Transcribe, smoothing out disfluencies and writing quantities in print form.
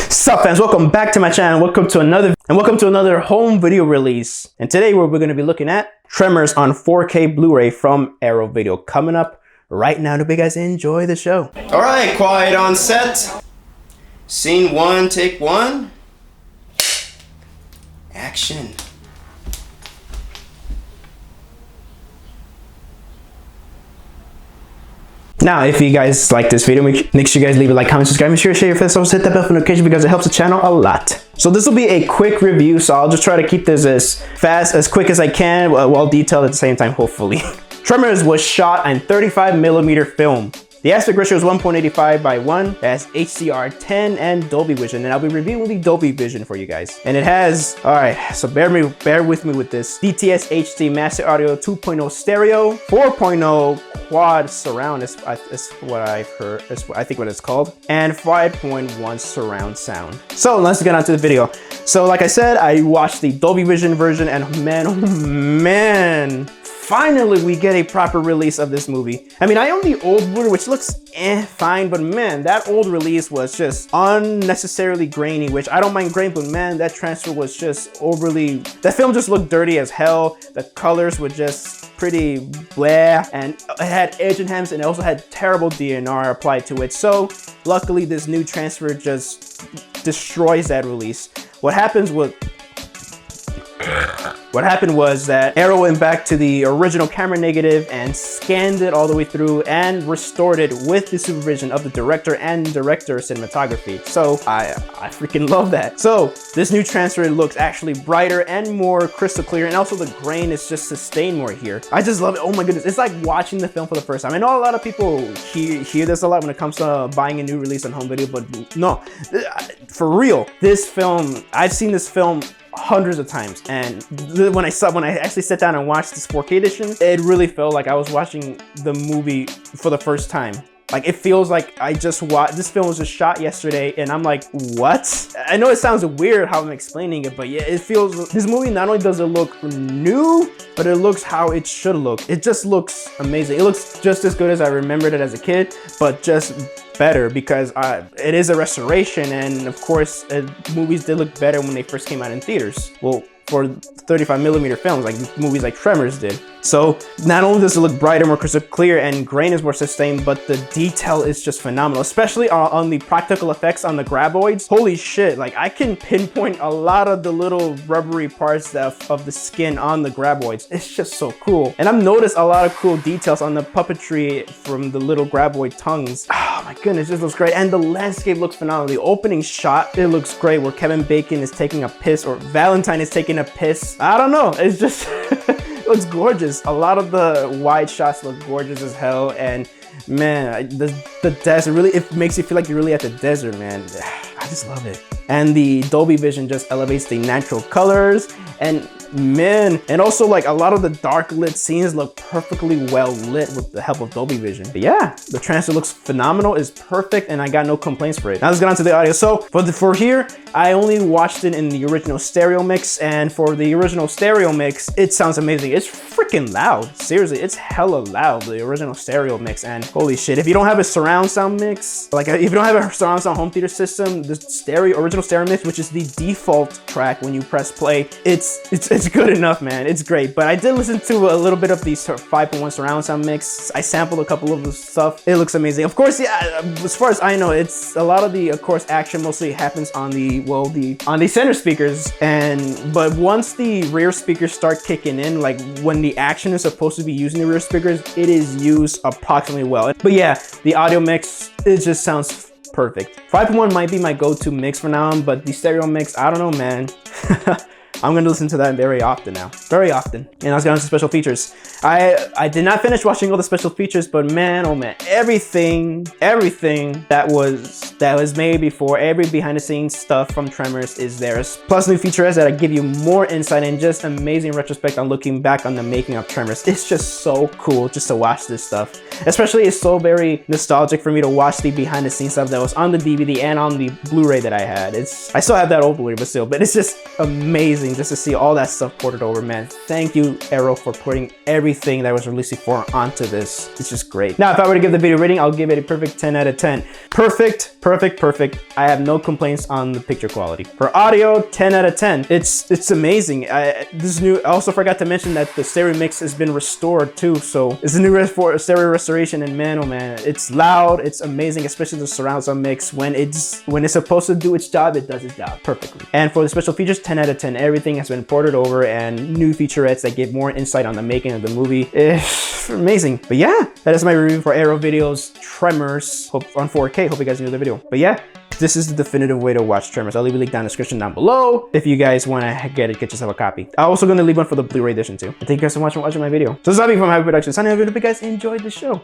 Sup fans, welcome back to my channel. Welcome to another home video release. And today we're going to be looking at Tremors on 4K Blu-ray from Arrow Video, coming up right now. Hope you guys enjoy the show. All right, quiet on set. Scene 1, take 1. Action. Now, if you guys like this video, make sure you guys leave a like, comment, subscribe, make sure to share your friends, also hit that bell for notification because it helps the channel a lot. So this will be a quick review, so I'll just try to keep this as fast, as quick as I can, while detailed at the same time, hopefully. Tremors was shot on 35mm film. The aspect ratio is 1.85 by 1. It has HDR10 and Dolby Vision, and I'll be reviewing the Dolby Vision for you guys. And it has, all right, so bear with me with this. DTS HD Master Audio 2.0 Stereo, 4.0 Quad Surround is what I've heard, I think what it's called, and 5.1 surround sound. So let's get on to the video. So like I said, I watched the Dolby Vision version, and man, oh man, finally we get a proper release of this movie. I mean, I own the old Blu-ray, which looks fine, but man, that old release was just unnecessarily grainy, which I don't mind grain, but man, that transfer was just overly, that film just looked dirty as hell. The colors were just pretty blah, and it had Asian hems, and it also had terrible DNR applied to it. So luckily this new transfer just destroys that release. What happened was that Arrow went back to the original camera negative and scanned it all the way through and restored it with the supervision of the director and director of cinematography. So I freaking love that. So this new transfer looks actually brighter and more crystal clear, and also the grain is just sustained more here. I just love it. Oh my goodness, it's like watching the film for the first time. I know a lot of people hear this a lot when it comes to buying a new release on home video, but no, for real, this film, I've seen this film hundreds of times, and when I actually sat down and watched this 4K edition, it really felt like I was watching the movie for the first time. Like, it feels like I just watched, this film was just shot yesterday, and I'm like, what? I know it sounds weird how I'm explaining it, but yeah, it feels, this movie not only does it look new, but it looks how it should look. It just looks amazing. It looks just as good as I remembered it as a kid, but just better because it is a restoration, and of course movies did look better when they first came out in theaters. Well, for 35mm films, like movies like Tremors did. So not only does it look brighter, more crystal clear, and grain is more sustained, but the detail is just phenomenal, especially on the practical effects on the graboids. Holy shit, like I can pinpoint a lot of the little rubbery parts of the skin on the graboids. It's just so cool. And I've noticed a lot of cool details on the puppetry from the little graboid tongues. Oh my goodness, it just looks great. And the landscape looks phenomenal. The opening shot, it looks great, where Kevin Bacon is taking a piss, or Valentine is taking a piss. I don't know, it's just it looks gorgeous. A lot of the wide shots look gorgeous as hell, and man, the desert really, it makes you feel like you're really at the desert, man. I just love it. And the Dolby Vision just elevates the natural colors, and man, and also like a lot of the dark lit scenes look perfectly well lit with the help of Dolby Vision. But yeah, the transfer looks phenomenal, is perfect, and I got no complaints for it. Now let's get on to the audio. So for here, I only watched it in the original stereo mix, and for the original stereo mix, it sounds amazing. It's freaking loud. Seriously, it's hella loud, the original stereo mix. And holy shit, if you don't have a surround sound mix, like if you don't have a surround sound home theater system, the original stereo mix, which is the default track when you press play, it's good enough, man. It's great. But I did listen to a little bit of the 5.1 surround sound mix. I sampled a couple of the stuff. It looks amazing. Of course, yeah, as far as I know, it's a lot of the, of course, action mostly happens on the center speakers, but once the rear speakers start kicking in, like when the action is supposed to be using the rear speakers, it is used approximately well. But yeah, the audio mix, it just sounds perfect. 5.1 might be my go-to mix for now on, but the stereo mix, I don't know, man. I'm gonna listen to that very often now, very often. And let's get on to special features. I did not finish watching all the special features, but man, oh man, everything that was made before, every behind the scenes stuff from Tremors is there. Plus new features that give you more insight and just amazing retrospect on looking back on the making of Tremors. It's just so cool just to watch this stuff. Especially, it's so very nostalgic for me to watch the behind the scenes stuff that was on the DVD and on the Blu-ray that I had. I still have that old Blu-ray, but it's just amazing just to see all that stuff ported over, man. Thank you, Arrow, for putting everything that was released before onto this. It's just great. Now, if I were to give the video rating, I'll give it a perfect 10 out of 10. Perfect Perfect, perfect. I have no complaints on the picture quality. For audio, 10 out of 10. It's amazing. This new. I also forgot to mention that the stereo mix has been restored too. So it's a new stereo restoration, and man, oh man, it's loud. It's amazing, especially the surround sound mix. When it's supposed to do its job, it does its job perfectly. And for the special features, 10 out of 10. Everything has been ported over, and new featurettes that give more insight on the making of the movie. It's amazing. But yeah, that is my review for Arrow Video's Tremors on 4K. Hope you guys enjoyed the video. But yeah, this is the definitive way to watch Tremors. I'll leave a link down in the description down below if you guys want to get yourself a copy. I'm also going to leave one for the Blu-ray edition too. And thank you guys so much for watching my video. So this is Avi from Javi Productions. Signing off. If you guys enjoyed the show,